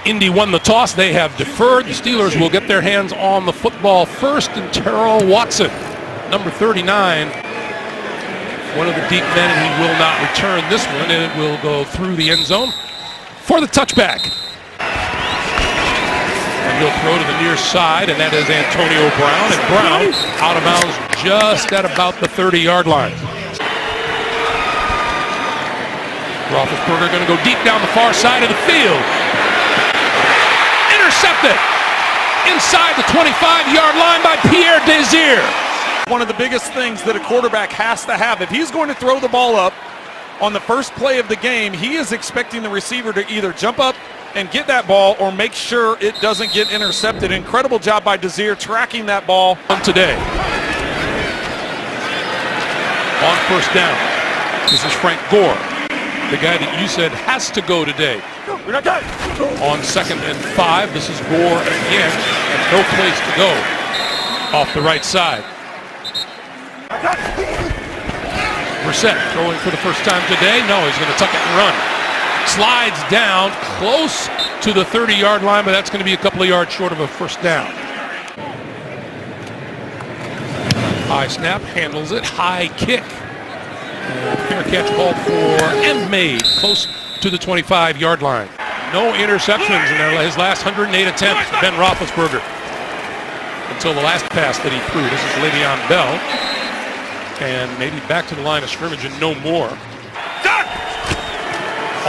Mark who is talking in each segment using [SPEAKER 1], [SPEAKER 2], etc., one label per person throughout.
[SPEAKER 1] Indy won the toss. They have deferred. The Steelers will get their hands on the football first, and Terrell Watson, number 39, one of the deep men, and he will not return this one, and it will go through the end zone for the touchback. And he'll throw to the near side, and that is Antonio Brown, and Brown out of bounds just at about the 30-yard line. Roethlisberger going to go deep down the far side of the field. Intercepted inside the 25-yard line by Pierre Desir.
[SPEAKER 2] One of the biggest things that a quarterback has to have, if he's going to throw the ball up on the first play of the game, he is expecting the receiver to either jump up and get that ball or make sure it doesn't get intercepted. Incredible job by Desir tracking that ball
[SPEAKER 1] today. On first down, this is Frank Gore, the guy that you said has to go today. On 2nd and 5, this is Gore again, and no place to go off the right side. Brissett throwing for the first time today. No, he's going to tuck it and run. Slides down close to the 30-yard line, but that's going to be a couple of yards short of a first down. High snap, handles it, high kick. Fair catch, ball for and made close to the 25-yard line. No interceptions in his last 108 attempts, Ben Roethlisberger, until the last pass that he threw. This is Le'Veon Bell. And maybe back to the line of scrimmage and no more.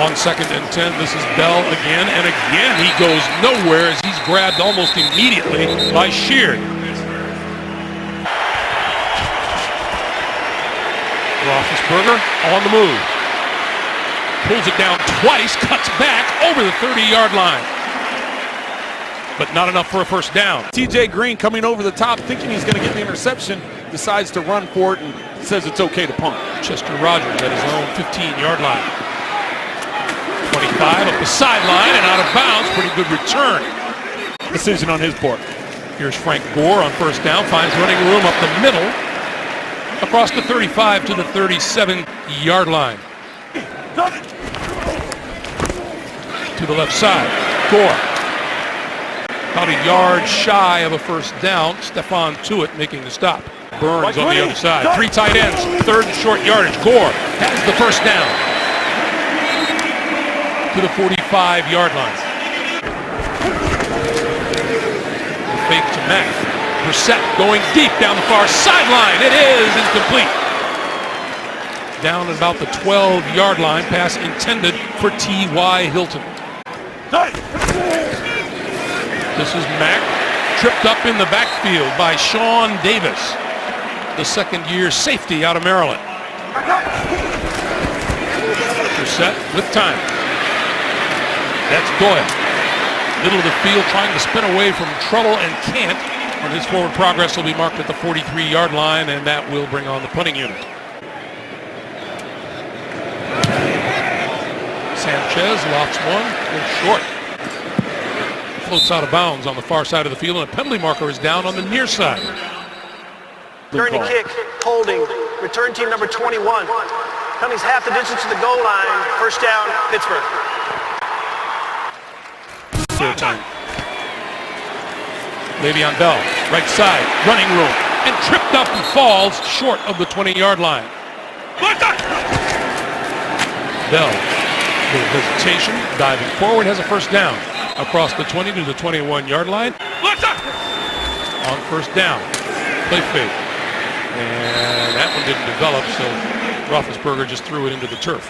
[SPEAKER 1] On 2nd and 10, this is Bell again, and again he goes nowhere as he's grabbed almost immediately by Sheard. Roethlisberger on the move. Pulls it down twice, cuts back over the 30-yard line. But not enough for a first down.
[SPEAKER 2] T.J. Green coming over the top, thinking he's going to get the interception, decides to run for it and says it's okay to punt.
[SPEAKER 1] Chester Rogers at his own 15-yard line. 25 up the sideline and out of bounds. Pretty good return.
[SPEAKER 2] Decision on his part.
[SPEAKER 1] Here's Frank Gore on first down, finds running room up the middle, across the 35 to the 37-yard line. To the left side, Gore. About a yard shy of a first down. Stephon Tuitt making the stop. Burns on the other side. 3 tight ends, 3rd and short yardage. Gore has the first down to the 45-yard line. Fake to Mack. Brissett going deep down the far sideline. It is incomplete. Down at about the 12-yard line. Pass intended for T.Y. Hilton. This is Mack, tripped up in the backfield by Sean Davis, the second-year safety out of Maryland. Brissett with time. That's Doyle. Middle of the field trying to spin away from trouble and can't. And his forward progress will be marked at the 43-yard line, and that will bring on the punting unit. Sanchez lofts one, goes short. Floats out of bounds on the far side of the field, and a penalty marker is down on the near side.
[SPEAKER 3] Return to kick, holding, return team number 21. Penalty's half the distance to the goal line. First down, Pittsburgh.
[SPEAKER 1] Third time. Le'Veon Bell, right side, running room, and tripped up and falls short of the 20-yard line. Bell, little hesitation, diving forward, has a first down. Across the 20 to the 21-yard line. On first down, play fake. And that one didn't develop, so Roethlisberger just threw it into the turf.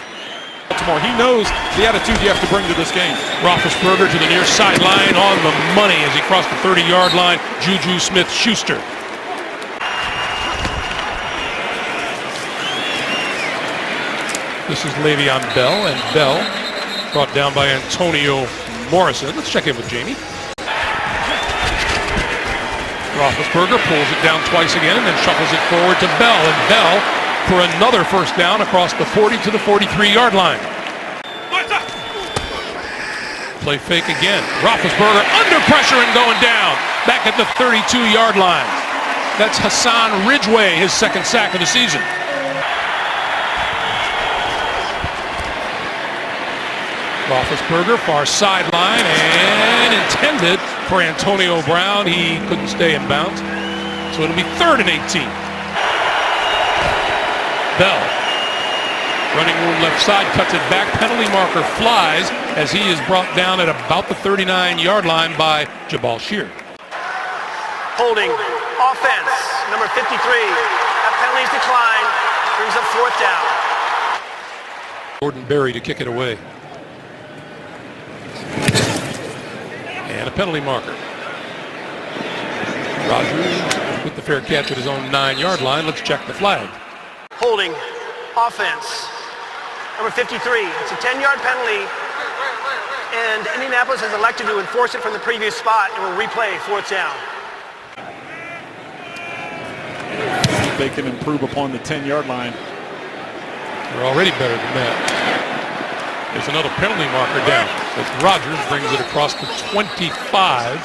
[SPEAKER 2] Baltimore, he knows the attitude you have to bring to this game.
[SPEAKER 1] Roethlisberger to the near sideline on the money as he crossed the 30-yard line. Juju Smith-Schuster. This is Le'Veon Bell, and Bell brought down by Antonio Morrison. Let's check in with Jamie. Roethlisberger pulls it down twice again and then shuffles it forward to Bell. And Bell for another first down across the 40 to the 43-yard line. Play fake again. Roethlisberger under pressure and going down. Back at the 32-yard line. That's Hassan Ridgeway, his second sack of the season. Roethlisberger, far sideline, and intended for Antonio Brown. He couldn't stay in bounds. So it'll be 3rd and 18. Bell, running room left side, cuts it back. Penalty marker flies as he is brought down at about the 39-yard line by Jabal Shear.
[SPEAKER 3] Holding. Offense. Number 53. That penalties decline. Brings up 4th down.
[SPEAKER 1] Jordan Berry to kick it away. And a penalty marker. Rogers with the fair catch at his own 9-yard line. Let's check the flag.
[SPEAKER 3] Holding. Offense. Number 53. It's a 10-yard penalty. And Indianapolis has elected to enforce it from the previous spot and will replay 4th down.
[SPEAKER 2] They can improve upon the 10-yard line.
[SPEAKER 1] They're already better than that. There's another penalty marker down. But Rogers brings it across the 25.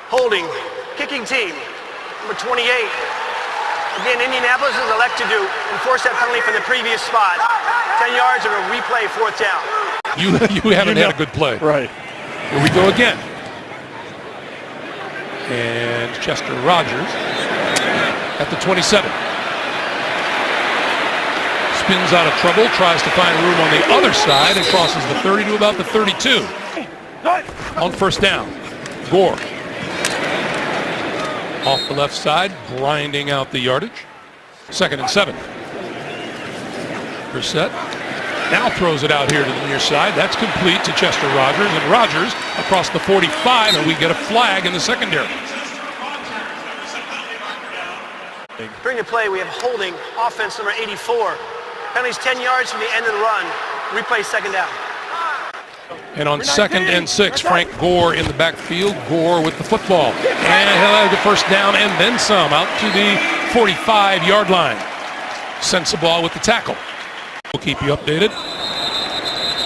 [SPEAKER 3] Holding. Kicking team. Number 28. Again, Indianapolis is elected to enforce that penalty from the previous spot. 10 yards and a replay 4th down.
[SPEAKER 1] You haven't had a good play.
[SPEAKER 2] Right.
[SPEAKER 1] Here we go again. And Chester Rogers at the 27. Spins out of trouble, tries to find room on the other side and crosses the 30 to about the 32. On 1st down, Gore. Off the left side, grinding out the yardage. 2nd and 7. Brissett now throws it out here to the near side. That's complete to Chester Rogers, and Rogers across the 45, and we get a flag in the secondary.
[SPEAKER 3] During the play, we have holding. Offense number 84. Penalties 10 yards from the end of the run. Replay 2nd down.
[SPEAKER 1] And on 2nd and 6, Frank Gore in the backfield. Gore with the football. And he'll have the 1st down and then some out to the 45-yard line. Sensabaugh with the tackle. We'll keep you updated.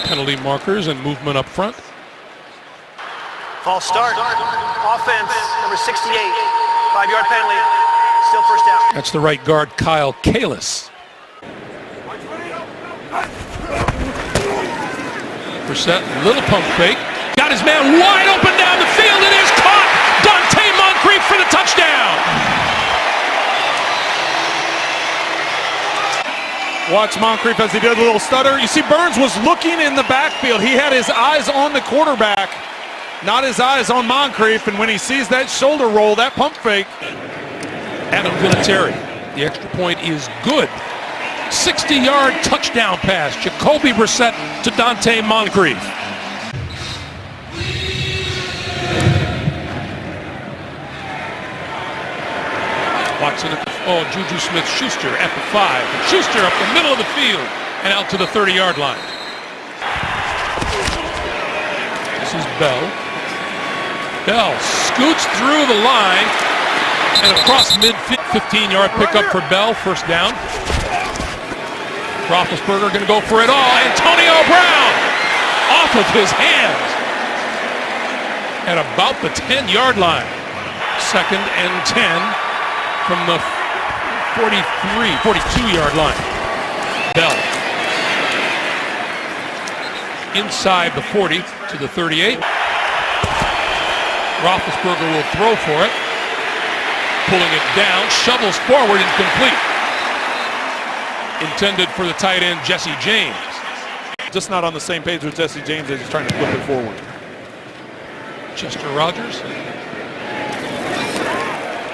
[SPEAKER 1] Penalty markers and movement up front.
[SPEAKER 3] False start. Offense number 68. 5-yard penalty. Still 1st down.
[SPEAKER 1] That's the right guard, Kyle Kalis. Brissett, little pump fake. Got his man wide open down the field. It is caught. Dante Moncrief for the touchdown.
[SPEAKER 2] Watch Moncrief as he did a little stutter. You see Burns was looking in the backfield. He had his eyes on the quarterback, not his eyes on Moncrief. And when he sees that shoulder roll, that pump fake.
[SPEAKER 1] Adam Vinatieri. The extra point is good. 60-yard touchdown pass. Jacoby Brissett to Dante Moncrief. Watson at the, Juju Smith-Schuster at the 5. And Schuster up the middle of the field and out to the 30-yard line. This is Bell. Bell scoots through the line and across midfield. 15-yard pickup for Bell. 1st down. Roethlisberger going to go for it all. Antonio Brown off of his hands at about the 10-yard line. 2nd and 10 from the 42-yard line. Bell inside the 40 to the 38. Roethlisberger will throw for it. Pulling it down, shovels forward, incomplete. Intended for the tight end, Jesse James.
[SPEAKER 2] Just not on the same page with Jesse James as he's trying to flip it forward.
[SPEAKER 1] Chester Rogers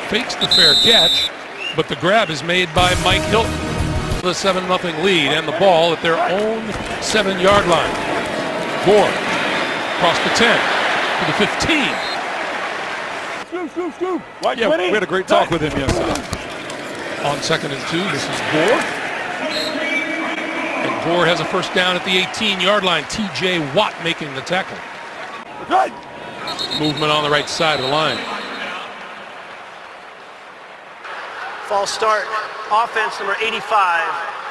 [SPEAKER 1] fakes the fair catch, but the grab is made by Mike Hilton. The 7-0 lead and the ball at their own 7-yard line. Gore across the 10 to the 15.
[SPEAKER 2] Yeah, we had a great talk with him yesterday.
[SPEAKER 1] On 2nd and 2, this is Gore. And Gore has a 1st down at the 18-yard line. T.J. Watt making the tackle. Movement on the right side of the line.
[SPEAKER 3] False start. Offense number 85.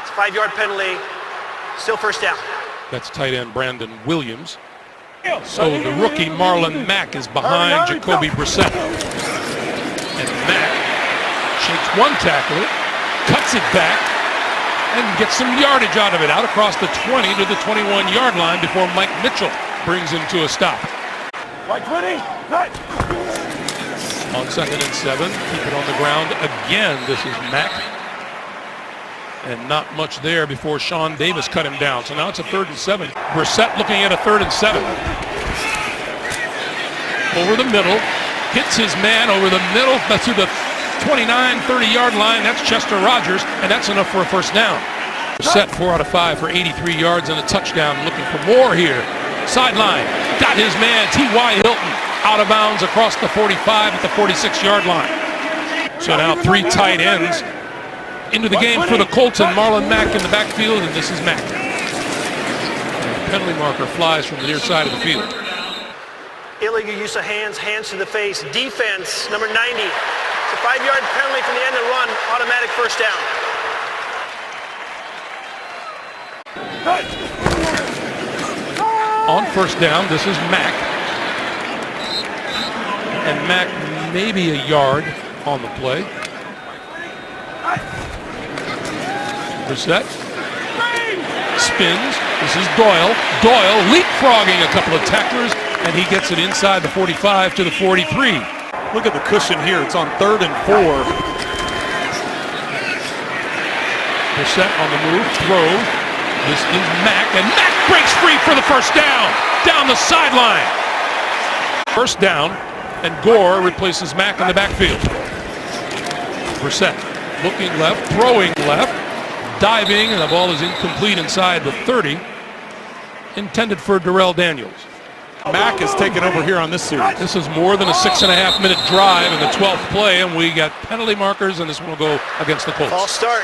[SPEAKER 3] It's a 5-yard penalty. Still 1st down.
[SPEAKER 1] That's tight end Brandon Williams. So the rookie Marlon Mack is behind Jacoby Brissett. And Mack shakes one tackler, cuts it back, and gets some yardage out of it. Out across the 20 to the 21-yard line before Mike Mitchell brings him to a stop. On 2nd and 7, keep it on the ground again. This is Mack. And not much there before Sean Davis cut him down. So now it's a 3rd and 7. Brissett looking at a 3rd and 7. Over the middle, hits his man over the middle to the 29, 30-yard line. That's Chester Rogers, and that's enough for a first down. Brissett 4 out of 5 for 83 yards and a touchdown. Looking for more here. Sideline, got his man, T.Y. Hilton, out of bounds across the 45 at the 46-yard line. So now 3 tight ends into the game for the Colts, and Marlon Mack in the backfield, and this is Mack. And penalty marker flies from the near side of the field.
[SPEAKER 3] Illegal use of hands, hands to the face. Defense, number 90. It's a 5-yard penalty from the end and run, automatic first down.
[SPEAKER 1] On first down, this is Mack. And Mack maybe a yard on the play. Brissett spins. This is Doyle. Doyle leapfrogging a couple of tacklers, and he gets it inside the 45 to the 43.
[SPEAKER 2] Look at the cushion here. It's on 3rd and 4.
[SPEAKER 1] Brissett on the move, throw. This is Mack, and Mack breaks free for the first down the sideline. First down, and Gore replaces Mack in the backfield. Brissett looking left, throwing left, diving, and the ball is incomplete inside the 30. Intended for Darrell Daniels.
[SPEAKER 2] Mack is taking over here on this series.
[SPEAKER 1] This is more than a 6.5-minute drive in the 12th play, and we got penalty markers, and this one will go against the Colts.
[SPEAKER 3] False start.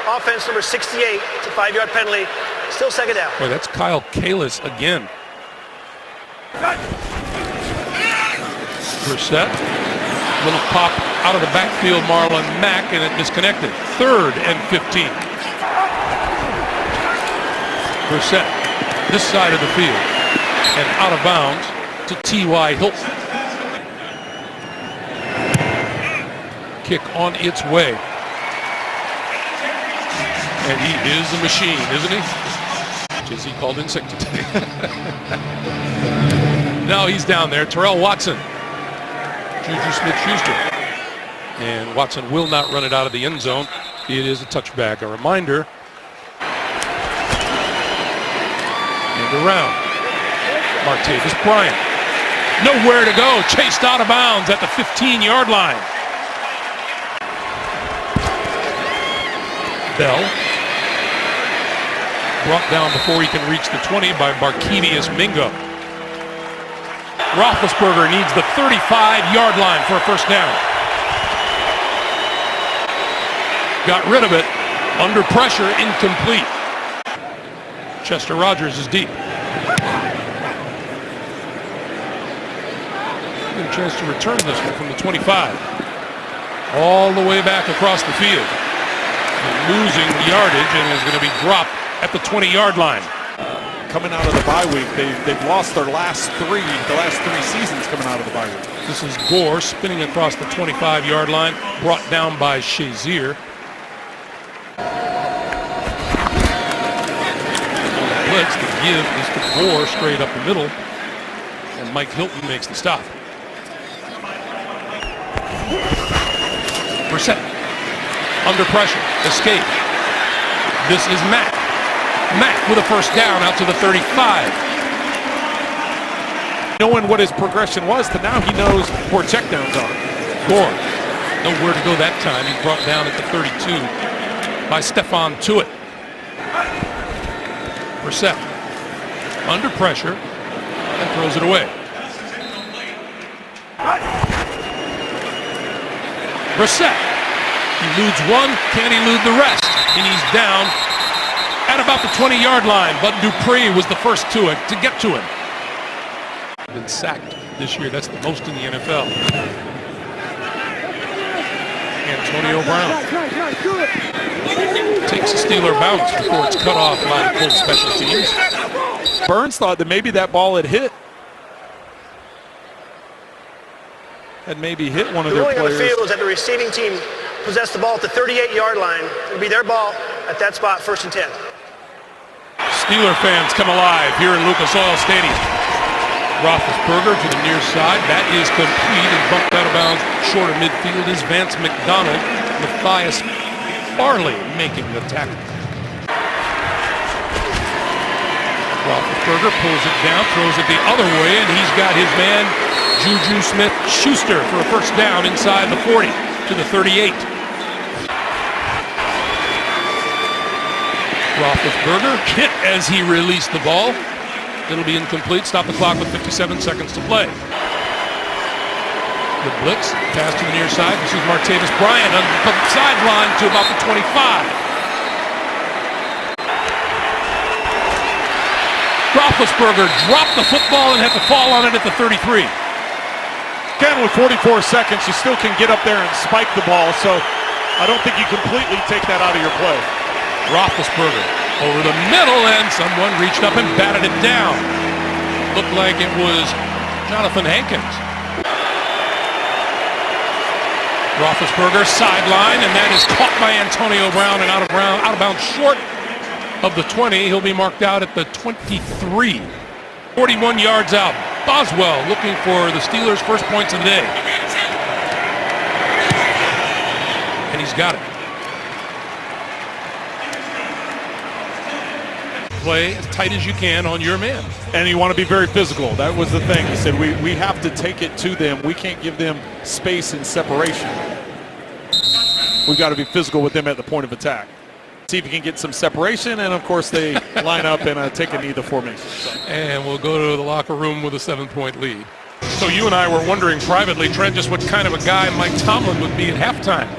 [SPEAKER 3] Offense number 68. It's a 5-yard penalty. Still second down.
[SPEAKER 1] Boy, that's Kyle Kalis again. Brissett. Little pop out of the backfield, Marlon Mack, and it disconnected. 3rd and 15. Brissett, this side of the field, and out of bounds to T.Y. Hilton. Kick on its way. And he is a machine, isn't he? Which is he called in sick today. No, he's down there. Terrell Watson. Juju Smith-Schuster. And Watson will not run it out of the end zone. It is a touchback. A reminder. And around. Martavis Bryant. Nowhere to go. Chased out of bounds at the 15-yard line. Bell. Brought down before he can reach the 20 by Barkevius Mingo. Roethlisberger needs the 35-yard line for a first down. Got rid of it. Under pressure, incomplete. Chester Rogers is deep. Get a chance to return this one from the 25. All the way back across the field. And losing yardage, and is going to be dropped at the 20-yard line.
[SPEAKER 2] Coming out of the bye week, they've lost the last three seasons coming out of the bye week.
[SPEAKER 1] This is Gore spinning across the 25-yard line, brought down by Shazier. On the blitz, the give is to Gore straight up the middle, and Mike Hilton makes the stop. Brissett under pressure, escape. This is Mack. Mack with a first down out to the 35.
[SPEAKER 2] Knowing what his progression was to now he knows where checkdowns are.
[SPEAKER 1] Gore, nowhere to go that time. He's brought down at the 32 by Stephon Tuitt. Brissett under pressure and throws it away. Brissett, he eludes one, can't elude the rest, and he's down at about the 20-yard line. Bud Dupree was the first to get to him. Been sacked this year. That's the most in the NFL. Antonio Brown takes a Steeler bounce before it's cut off by the Colts special teams.
[SPEAKER 2] Burns thought that maybe that ball had maybe hit one of their
[SPEAKER 3] players. The ruling on the
[SPEAKER 2] players.
[SPEAKER 3] field is that the receiving team possessed the ball at the 38-yard line. It'll be their ball at that spot, 1st and 10.
[SPEAKER 1] Steeler fans come alive here in Lucas Oil Stadium. Roethlisberger to the near side. That is complete and bumped out of bounds short of midfield is Vance McDonald. Matthias Farley making the tackle. Roethlisberger pulls it down, throws it the other way, and he's got his man Juju Smith-Schuster for a first down inside the 40 to the 38. Roethlisberger hit as he released the ball. It'll be incomplete. Stop the clock with 57 seconds to play. The blitz, pass to the near side. This is Martavis Bryant on the sideline to about the 25. Roethlisberger dropped the football and had to fall on it at the 33.
[SPEAKER 2] Again, with 44 seconds, you still can get up there and spike the ball, so I don't think you completely take that out of your play.
[SPEAKER 1] Roethlisberger over the middle, and someone reached up and batted it down. Looked like it was Jonathan Hankins. Roethlisberger sideline, and that is caught by Antonio Brown and out of bounds short of the 20. He'll be marked out at the 23. 41 yards out. Boswell looking for the Steelers' first points of the day. And he's got it. Play as tight as you can on your man.
[SPEAKER 2] And you want to be very physical. That was the thing. He said, we have to take it to them. We can't give them space and separation. We've got to be physical with them at the point of attack. See if you can get some separation, and of course they line up and take a knee the formation. So.
[SPEAKER 1] And we'll go to the locker room with a 7-point lead. So you and I were wondering privately, Trent, just what kind of a guy Mike Tomlin would be at halftime.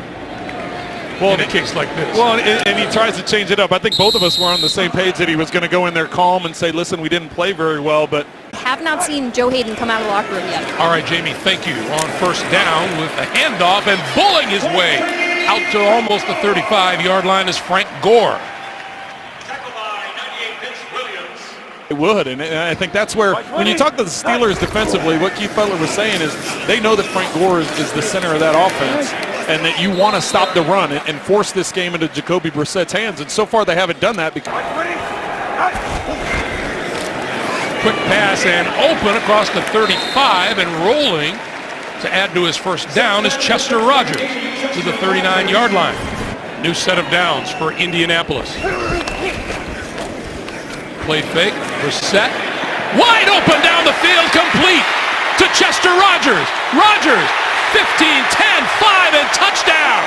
[SPEAKER 1] Well, in a case like this.
[SPEAKER 2] Well, and he tries to change it up. I think both of us were on the same page that he was going to go in there calm and say, listen, we didn't play very well, but...
[SPEAKER 4] Have not seen Joe Hayden come out of the locker room yet.
[SPEAKER 1] All right, Jamie, thank you. On first down with a handoff and bulling his way out to almost the 35-yard line is Frank Gore.
[SPEAKER 2] It would, and I think that's where, when you talk to the Steelers defensively, what Keith Butler was saying is they know that Frank Gore is the center of that offense, and that you want to stop the run and force this game into Jacoby Brissett's hands, and so far they haven't done that. Because
[SPEAKER 1] quick pass and open across the 35 and rolling to add to his first down is Chester Rogers to the 39-yard line. New set of downs for Indianapolis. Play fake, Brissett, wide open down the field, complete to Chester Rogers. Rogers, 15, 10, 5, and touchdown.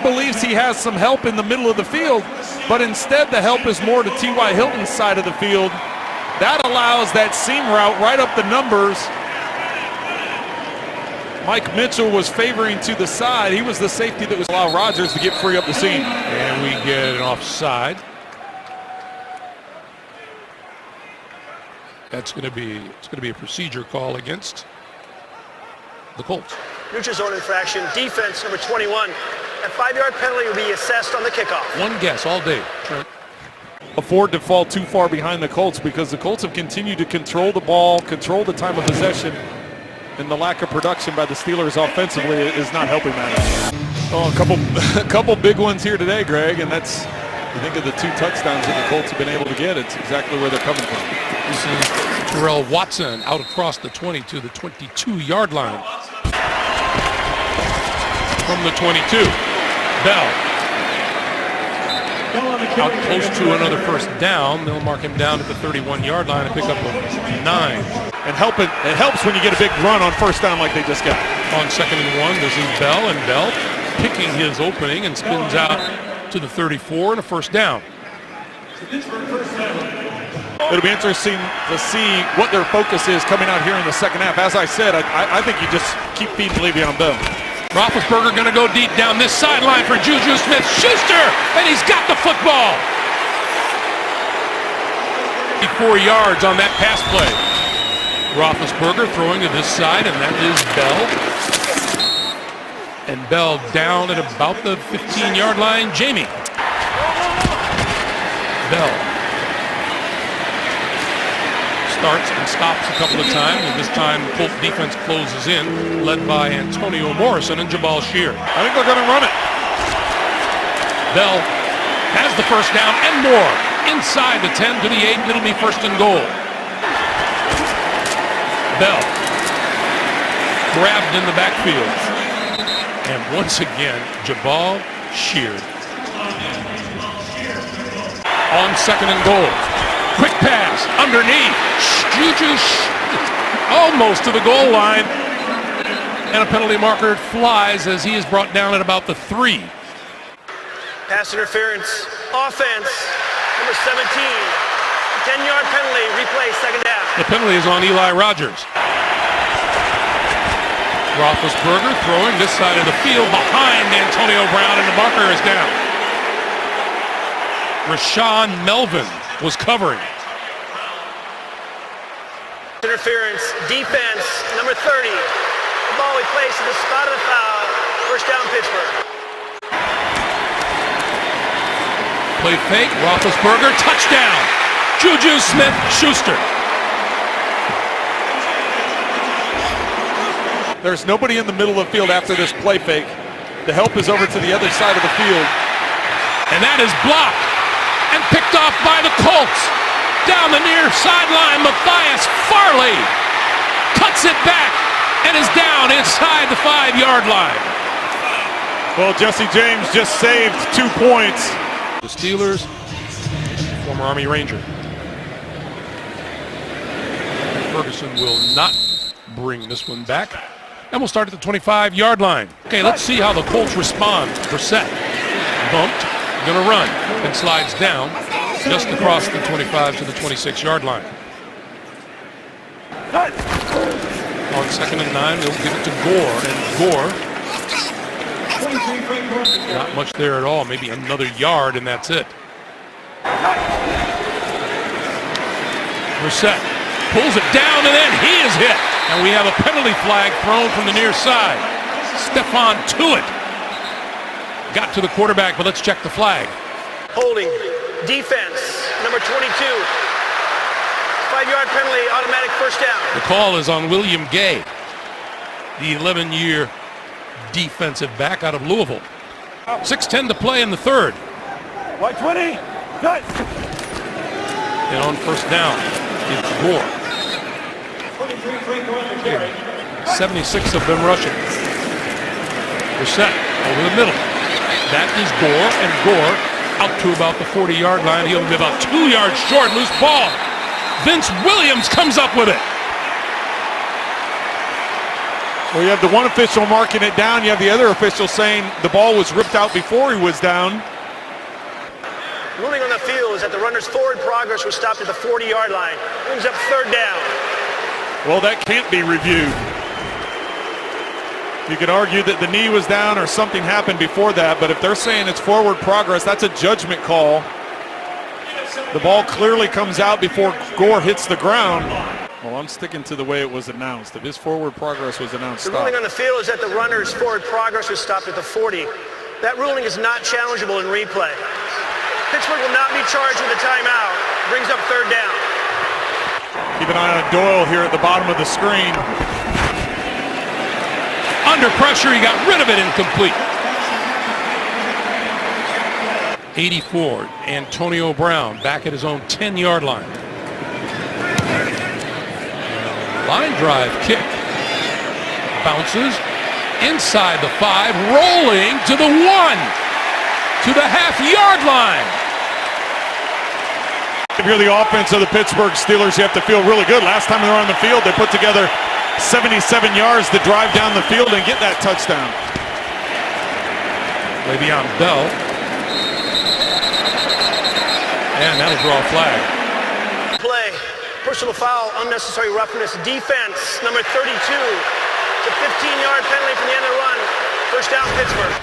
[SPEAKER 2] Believes he has some help in the middle of the field, but instead the help is more to T.Y. Hilton's side of the field. That allows that seam route right up the numbers. Mike Mitchell was favoring to the side. He was the safety that was allowing Rodgers to get free up the seam.
[SPEAKER 1] And we get an offside. It's going to be a procedure call against the Colts.
[SPEAKER 3] Neutral zone infraction, defense number 21. That 5-yard penalty will be assessed on the kickoff.
[SPEAKER 1] One guess all day, Trent.
[SPEAKER 2] Afford to fall too far behind the Colts because the Colts have continued to control the ball, control the time of possession, and the lack of production by the Steelers offensively is not helping that. Oh, a couple big ones here today, Greg, and that's, you think of the 2 touchdowns that the Colts have been able to get, it's exactly where they're coming from.
[SPEAKER 1] This is Terrell Watson out across the 20 to the 22-yard line. From the 22, Bell. Out close to another first down. They'll mark him down at the 31-yard line and pick up a 9.
[SPEAKER 2] And it helps when you get a big run on first down like they just got.
[SPEAKER 1] On 2nd and 1, this is Bell, and Bell picking his opening and spins out to the 34 and a first down.
[SPEAKER 2] It'll be interesting to see what their focus is coming out here in the second half. As I said, I think you just keep feeding Le'Veon Bell.
[SPEAKER 1] Roethlisberger going to go deep down this sideline for Juju Smith-Schuster, and he's got the football. 4 yards on that pass play. Roethlisberger throwing to this side, and that is Bell. And Bell down at about the 15-yard line. Jamie. Bell starts and stops a couple of times, and this time the Colts defense closes in, led by Antonio Morrison and Jabal Shear.
[SPEAKER 2] I think they're going to run it.
[SPEAKER 1] Bell has the first down and more inside the 10 to the 8, and it'll be first and goal. Bell grabbed in the backfield. And once again, Jabal sheared. On second and goal. Quick pass underneath. Juju almost to the goal line. And a penalty marker flies as he is brought down at about the 3.
[SPEAKER 3] Pass interference. Offense. Number 17. 10-yard penalty. Replay second down.
[SPEAKER 1] The penalty is on Eli Rogers. Roethlisberger throwing this side of the field behind Antonio Brown, and the marker is down. Rashawn Melvin was covering.
[SPEAKER 3] Interference, defense, number 30. The ball we place at the spot of the foul. First down, Pittsburgh.
[SPEAKER 1] Play fake, Roethlisberger, touchdown. Juju Smith-Schuster.
[SPEAKER 2] There's nobody in the middle of the field after this play fake. The help is over to the other side of the field.
[SPEAKER 1] And that is blocked and picked off by the Colts. Down the near sideline, Matthias Farley cuts it back and is down inside the 5-yard line.
[SPEAKER 2] Well, Jesse James just saved 2 points.
[SPEAKER 1] The Steelers, former Army Ranger. Ferguson will not bring this one back. And we'll start at the 25-yard line. Okay, let's see how the Colts respond. Brissett bumped, gonna run, and slides down just across the 25 to the 26-yard line. On second and 9, they'll give it to Gore, and Gore, not much there at all, maybe another yard, and that's it. Brissett pulls it down, and then he is hit. And we have a penalty flag thrown from the near side. Stephon Tuitt got to the quarterback, but let's check the flag.
[SPEAKER 3] Holding, defense, number 22. 5-yard penalty, automatic first down.
[SPEAKER 1] The call is on William Gay, the 11-year defensive back out of Louisville. 6:10 to play in the third.
[SPEAKER 3] White 20, cut.
[SPEAKER 1] And on first down, it's Gore. 76 of them rushing. Brissett over the middle. That is Gore, and Gore out to about the 40-yard line. He'll be about 2 yards short. Loose ball. Vince Williams comes up with it.
[SPEAKER 2] Well, you have the one official marking it down. You have the other official saying the ball was ripped out before he was down.
[SPEAKER 3] Ruling on the field is that the runner's forward progress was stopped at the 40-yard line. Brings up third down.
[SPEAKER 2] Well, that can't be reviewed. You could argue that the knee was down or something happened before that, but if they're saying it's forward progress, that's a judgment call. The ball clearly comes out before Gore hits the ground. Well, I'm sticking to the way it was announced. If his forward progress was announced,
[SPEAKER 3] The ruling on the field is that the runner's forward progress was stopped at the 40. That ruling is not challengeable in replay. Pittsburgh will not be charged with a timeout. Brings up third down.
[SPEAKER 2] Keep an eye on Doyle here at the bottom of the screen.
[SPEAKER 1] Under pressure, he got rid of it, incomplete. 84, Antonio Brown back at his own 10-yard line. Line drive kick. Bounces inside the 5, rolling to the 1, to the half-yard line.
[SPEAKER 2] If you're the offense of the Pittsburgh Steelers, you have to feel really good. Last time they were on the field, they put together 77 yards to drive down the field and get that touchdown.
[SPEAKER 1] Le'Veon Bell. And that'll draw a flag.
[SPEAKER 3] Play. Personal foul, unnecessary roughness, defense, number 32. It's a 15-yard penalty from the end of the run. First down, Pittsburgh.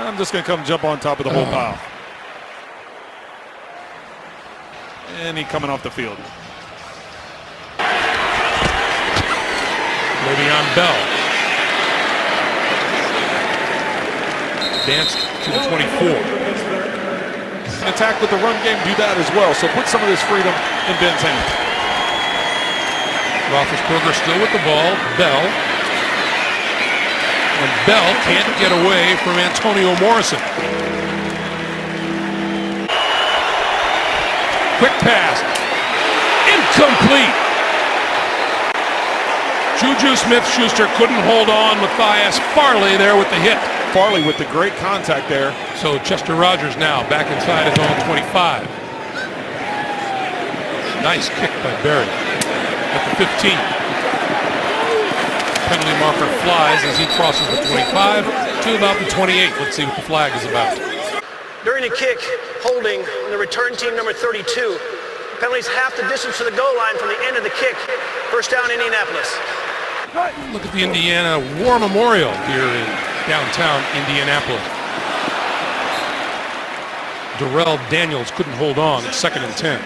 [SPEAKER 2] I'm just going to come jump on top of the whole pile. And he coming off the field.
[SPEAKER 1] Le'Veon Bell. Danced to the 24.
[SPEAKER 2] Attack with the run game, do that as well. So put some of this freedom in Ben's hands.
[SPEAKER 1] Roethlisberger still with the ball. Bell. And Bell can't get away from Antonio Morrison. Quick pass. Incomplete. Juju Smith-Schuster couldn't hold on. Matthias Farley there with the hit.
[SPEAKER 2] Farley with the great contact there.
[SPEAKER 1] So Chester Rogers now back inside his own 25. Nice kick by Berry at the 15. Penalty marker flies as he crosses the 25 to about the 28. Let's see what the flag is about.
[SPEAKER 3] During a kick, holding on the return team number 32. Penalties half the distance to the goal line from the end of the kick. First down, Indianapolis.
[SPEAKER 1] Look at the Indiana War Memorial here in downtown Indianapolis. Darrell Daniels couldn't hold on. It's 2nd and 10.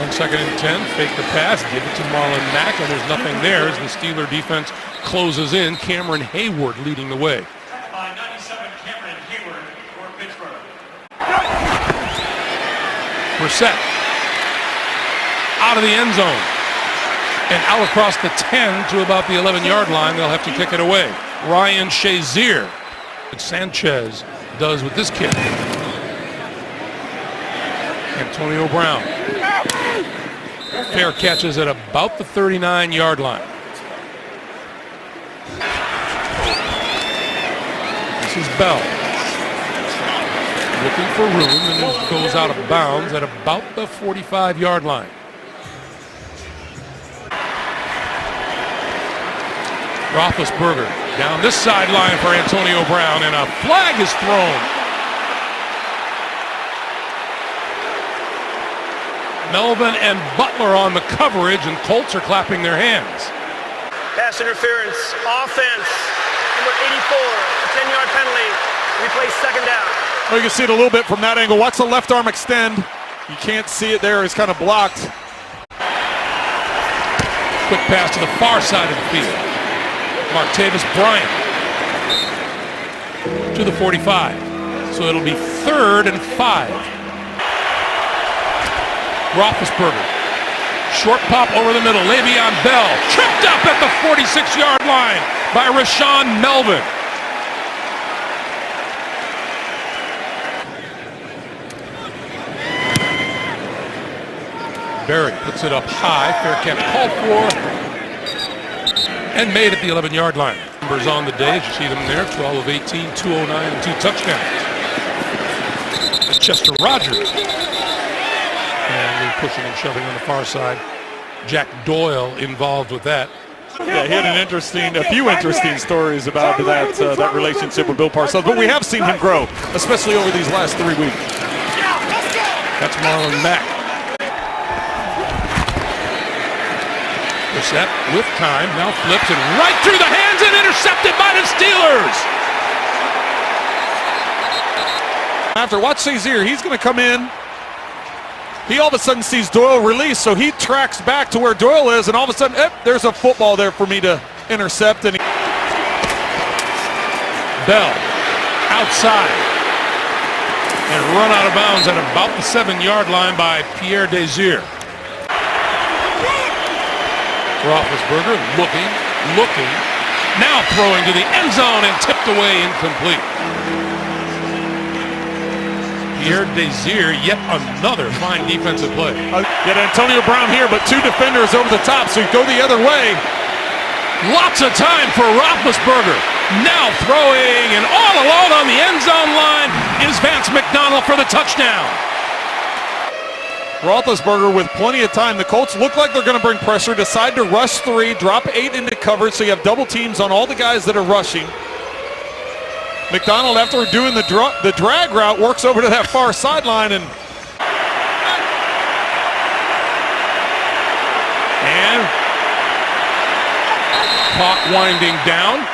[SPEAKER 1] On 2nd and 10, fake the pass, give it to Marlon Mack, and there's nothing there as the Steeler defense closes in. Cameron Hayward leading the way.
[SPEAKER 5] 97, Cameron Hayward for Pittsburgh.
[SPEAKER 1] Brissett out of the end zone and out across the 10 to about the 11-yard line. They'll have to kick it away. Ryan Shazier. Sanchez does with this kick. Antonio Brown. Fair catches at about the 39-yard line. This is Bell. Looking for room, and it goes out of bounds at about the 45-yard line. Roethlisberger down this sideline for Antonio Brown, and a flag is thrown. Melvin and Butler on the coverage, and Colts are clapping their hands.
[SPEAKER 3] Pass interference, offense, number 84, a 10-yard penalty, replays 2nd down.
[SPEAKER 2] Oh, you can see it a little bit from that angle. Watch the left arm extend. You can't see it there. It's kind of blocked.
[SPEAKER 1] Quick pass to the far side of the field. Martavis Bryant to the 45. So it'll be 3rd and 5. Roethlisberger. Short pop over the middle. Le'Veon Bell tripped up at the 46-yard line by Rashawn Melvin. Berry puts it up high. Fair catch called for and made at the 11-yard line. Numbers on the day, as you see them there, 12 of 18, 209, and 2 touchdowns. That's Chester Rogers. And they're pushing and shoving on the far side. Jack Doyle involved with that.
[SPEAKER 2] Yeah, he had a few interesting stories about that relationship with Bill Parcells, but we have seen him grow, especially over these last 3 weeks.
[SPEAKER 1] That's Marlon Mack. Brissett with time, now flips and right through the hands and intercepted by the Steelers.
[SPEAKER 2] After watch Shazier, he's going to come in. He all of a sudden sees Doyle release, so he tracks back to where Doyle is, and all of a sudden, there's a football there for me to intercept. And
[SPEAKER 1] Bell outside and run out of bounds at about the 7-yard line by Pierre Desir. Roethlisberger looking, now throwing to the end zone and tipped away, incomplete. Pierre Desir, yet another fine defensive play.
[SPEAKER 2] Get Antonio Brown here, but 2 defenders over the top, so you go the other way.
[SPEAKER 1] Lots of time for Roethlisberger. Now throwing, and all alone on the end zone line is Vance McDonald for the touchdown.
[SPEAKER 2] Roethlisberger with plenty of time. The Colts look like they're going to bring pressure, decide to rush 3, drop 8 into coverage, so you have double teams on all the guys that are rushing. McDonald, after doing the drag route, works over to that far sideline and
[SPEAKER 1] clock winding down.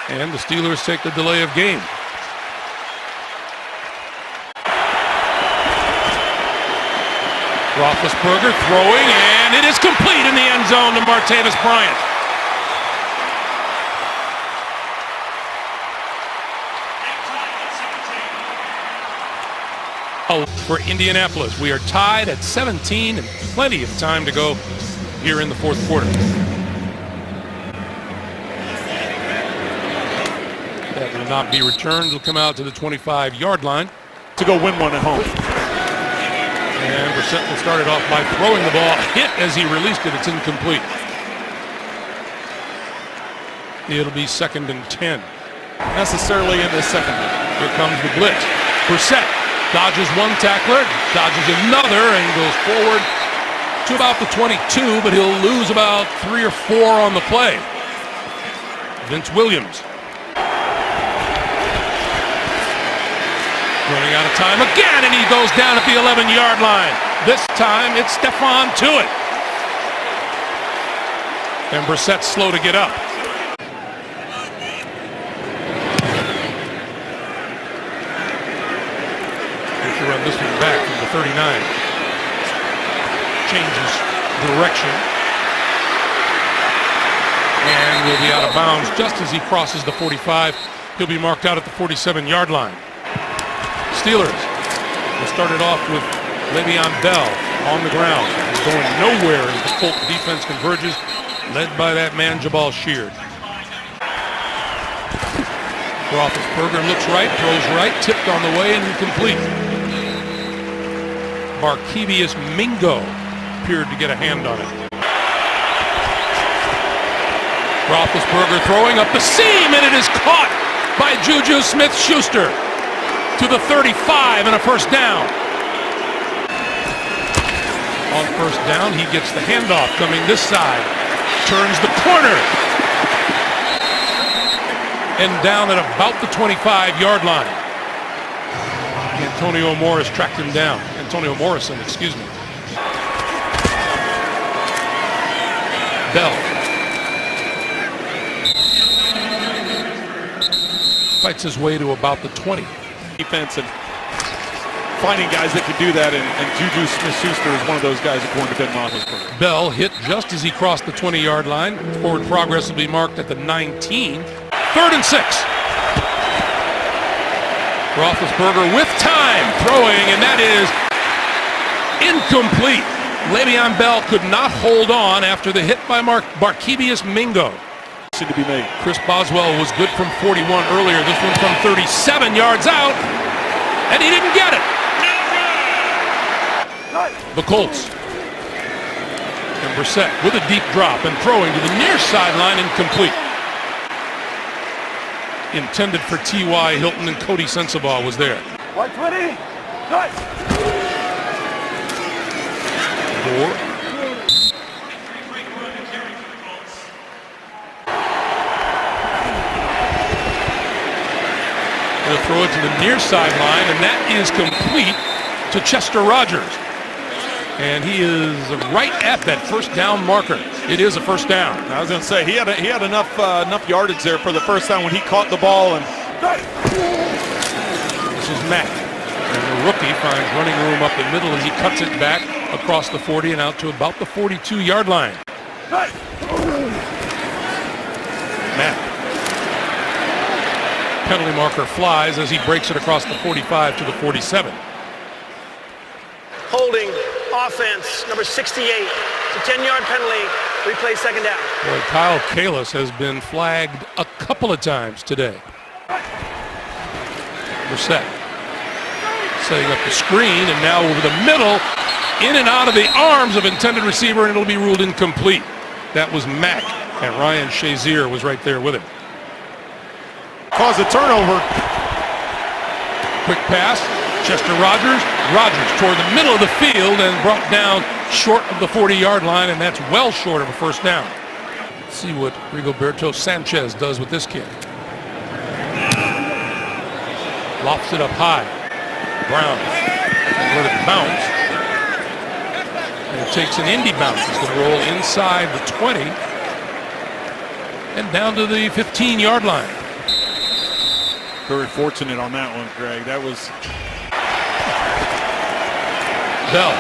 [SPEAKER 1] And the Steelers take the delay of game. Roethlisberger throwing, and it is complete in the end zone to Martavis Bryant. For Indianapolis, we are tied at 17 and plenty of time to go here in the 4th quarter. That will not be returned. It'll come out to the 25-yard line.
[SPEAKER 2] To go win one at home.
[SPEAKER 1] And Brissett will start it off by throwing the ball. Hit as he released it. It's incomplete. It'll be 2nd and 10.
[SPEAKER 2] Necessarily in the second.
[SPEAKER 1] Here comes the blitz. Brissett dodges one tackler, dodges another, and goes forward to about the 22, but he'll lose about 3 or 4 on the play. Vince Williams. Running out of time again, and he goes down at the 11-yard line. This time it's Stephon Tuitt. And Brissett's slow to get up. Here's to run this one back from the 39. Changes direction. And will be out of bounds just as he crosses the 45. He'll be marked out at the 47-yard line. Steelers will start it off with Le'Veon Bell on the ground. He's going nowhere as the Colts defense converges, led by that man Jabal Sheard. Roethlisberger looks right, throws right, tipped on the way and incomplete. Barkevious Mingo appeared to get a hand on it. Roethlisberger throwing up the seam, and it is caught by Juju Smith-Schuster to the 35 and a first down. On first down, he gets the handoff coming this side, turns the corner, and down at about the 25-yard line. Antonio Morris tracked him down. Antonio Morrison, excuse me. Bell fights his way to about the 20.
[SPEAKER 2] Defense and finding guys that could do that, and Juju Smith-Schuster is one of those guys according to Ben Roethlisberger.
[SPEAKER 1] Bell hit just as he crossed the 20-yard line. Forward progress will be marked at the 19. 3rd and 6. Roethlisberger with time throwing, and that is incomplete. Le'Veon Bell could not hold on after the hit by Barkevious Mingo.
[SPEAKER 2] To be made.
[SPEAKER 1] Chris Boswell was good from 41 earlier. This one from 37 yards out, and he didn't get it. The Colts. And Brissett with a deep drop and throwing to the near sideline, incomplete. Intended for T.Y. Hilton, and Cody Sensabaugh was there.
[SPEAKER 3] 120. Cut.
[SPEAKER 1] 4. They'll throw it to the near sideline, and that is complete to Chester Rogers. And he is right at that first down marker. It is a first down.
[SPEAKER 2] I was going to say he had enough yardage there for the first down when he caught the ball. And
[SPEAKER 1] this is Mack, and the rookie finds running room up the middle as he cuts it back across the 40 and out to about the 42-yard line. Mack. Penalty marker flies as he breaks it across the 45 to the 47.
[SPEAKER 3] Holding offense, number 68. It's a 10-yard penalty. Replay second down.
[SPEAKER 1] Boy, Kyle Kalis has been flagged a couple of times today. Brissett setting up the screen, and now over the middle, in and out of the arms of intended receiver, and it'll be ruled incomplete. That was Mack, and Ryan Shazier was right there with him.
[SPEAKER 2] Caused a turnover.
[SPEAKER 1] Quick pass, Chester Rogers. Rogers toward the middle of the field and brought down short of the 40-yard line, and that's well short of a first down. Let's see what Rigoberto Sanchez does with this kick. Lofts it up high. Brown let it bounce. And it takes an Indy bounce. It's going to roll inside the 20 and down to the 15-yard line.
[SPEAKER 2] Very fortunate on that one, Greg. That was
[SPEAKER 1] Bell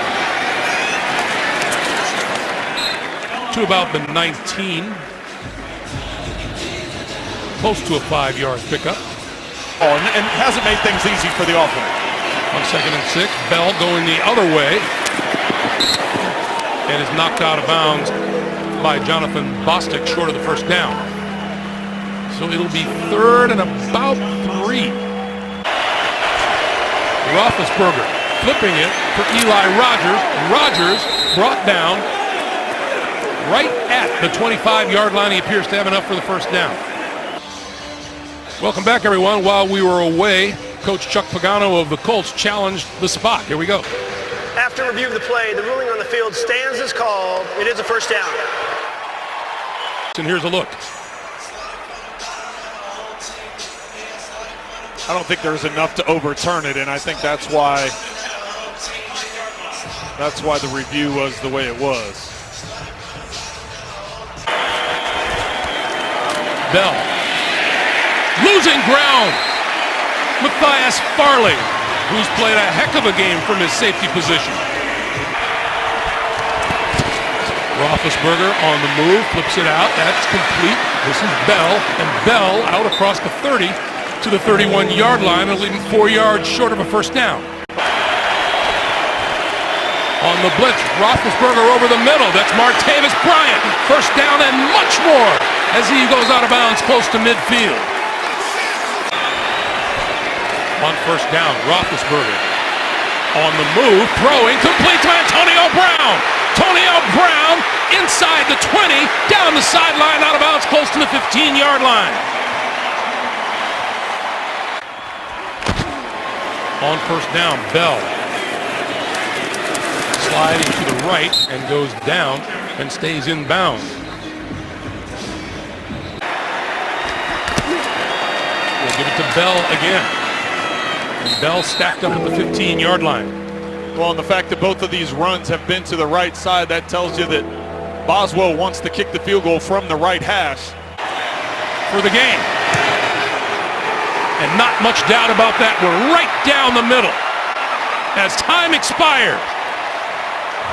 [SPEAKER 1] to about the 19. Close to a 5-yard pickup.
[SPEAKER 2] and hasn't made things easy for the offense.
[SPEAKER 1] On 2nd and 6, Bell going the other way and is knocked out of bounds by Jonathan Bostic short of the first down. So it'll be 3rd and about 3. Roethlisberger flipping it for Eli Rogers. Rogers brought down right at the 25-yard line. He appears to have enough for the first down. Welcome back, everyone. While we were away, Coach Chuck Pagano of the Colts challenged the spot. Here we go.
[SPEAKER 3] After review of the play, the ruling on the field stands as called. It is a first down.
[SPEAKER 1] And here's a look.
[SPEAKER 2] I don't think there's enough to overturn it, and I think that's why the review was the way it was.
[SPEAKER 1] Bell losing ground. Matthias Farley, who's played a heck of a game from his safety position. Roethlisberger on the move, flips it out. That's complete. This is Bell, and Bell out across the 30 to the 31-yard line, and leaving 4 yards short of a first down. On the blitz, Roethlisberger over the middle. That's Martavis Bryant. First down and much more as he goes out of bounds close to midfield. On first down, Roethlisberger on the move, throwing, complete to Antonio Brown. Antonio Brown inside the 20, down the sideline, out of bounds, close to the 15-yard line. On first down, Bell sliding to the right and goes down and stays in bounds. We'll give it to Bell again. And Bell stacked up at the 15-yard line.
[SPEAKER 2] Well, and the fact that both of these runs have been to the right side, that tells you that Boswell wants to kick the field goal from the right hash.
[SPEAKER 1] For the game. And not much doubt about that. We're right down the middle as time expired.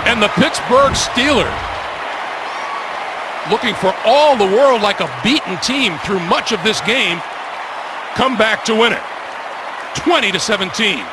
[SPEAKER 1] And the Pittsburgh Steelers, looking for all the world like a beaten team through much of this game, come back to win it. 20-17.